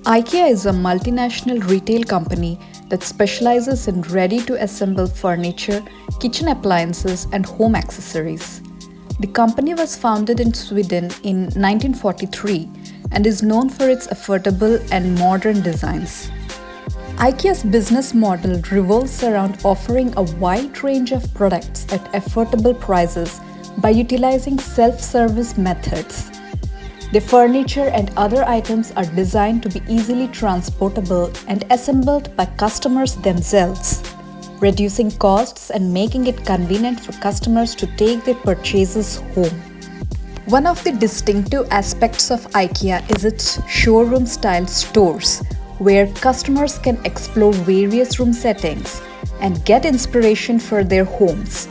IKEA is a multinational retail company that specializes in ready-to-assemble furniture, kitchen appliances, and home accessories. The company was founded in Sweden in 1943 and is known for its affordable and modern designs. IKEA's business model revolves around offering a wide range of products at affordable prices by utilizing self-service methods. The furniture and other items are designed to be easily transportable and assembled by customers themselves, reducing costs and making it convenient for customers to take their purchases home. One of the distinctive aspects of IKEA is its showroom-style stores, where customers can explore various room settings and get inspiration for their homes.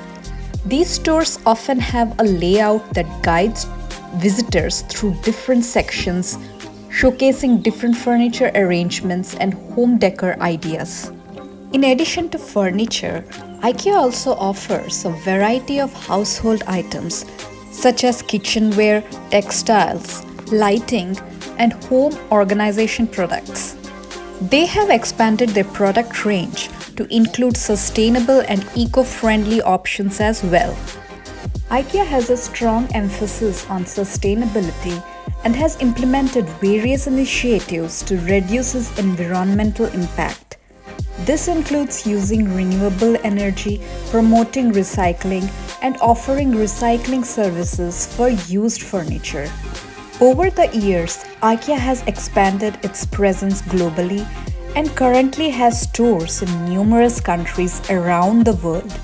These stores often have a layout that guides visitors through different sections, showcasing different furniture arrangements and home decor ideas. In addition to furniture, IKEA also offers a variety of household items such as kitchenware, textiles, lighting, and home organization products. They have expanded their product range to include sustainable and eco-friendly options as well. IKEA has a strong emphasis on sustainability and has implemented various initiatives to reduce its environmental impact. This includes using renewable energy, promoting recycling, and offering recycling services for used furniture. Over the years, IKEA has expanded its presence globally and currently has stores in numerous countries around the world.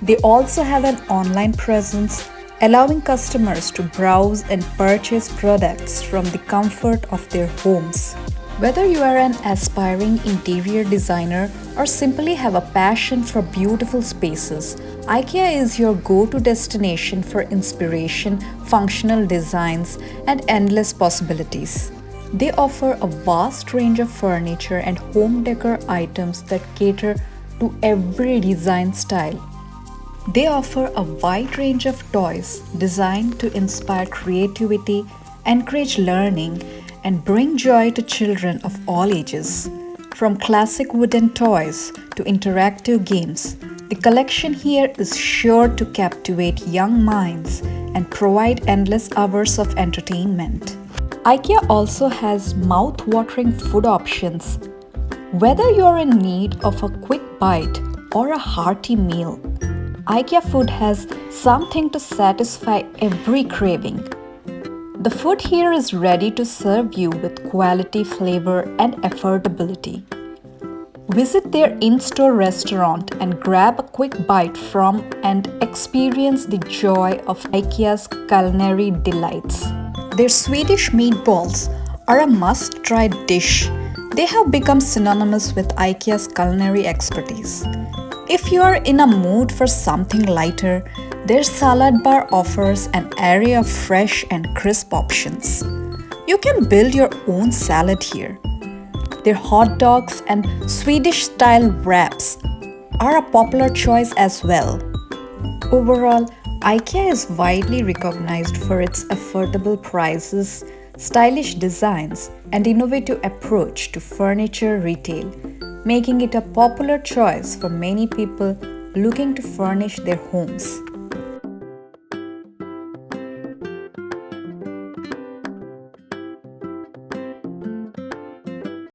They also have an online presence, allowing customers to browse and purchase products from the comfort of their homes. Whether you are an aspiring interior designer or simply have a passion for beautiful spaces, IKEA is your go-to destination for inspiration, functional designs, and endless possibilities. They offer a vast range of furniture and home decor items that cater to every design style. They offer a wide range of toys designed to inspire creativity, encourage learning, and bring joy to children of all ages. From classic wooden toys to interactive games, the collection here is sure to captivate young minds and provide endless hours of entertainment. IKEA also has mouth-watering food options. Whether you're in need of a quick bite or a hearty meal, IKEA food has something to satisfy every craving. The food here is ready to serve you with quality, flavor, and affordability. Visit their in-store restaurant and grab a quick bite from and experience the joy of IKEA's culinary delights. Their Swedish meatballs are a must-try dish. They have become synonymous with IKEA's culinary expertise. If you are in a mood for something lighter, their salad bar offers an array of fresh and crisp options. You can build your own salad here. Their hot dogs and Swedish-style wraps are a popular choice as well. Overall, IKEA is widely recognized for its affordable prices, stylish designs, and innovative approach to furniture retail, making it a popular choice for many people looking to furnish their homes.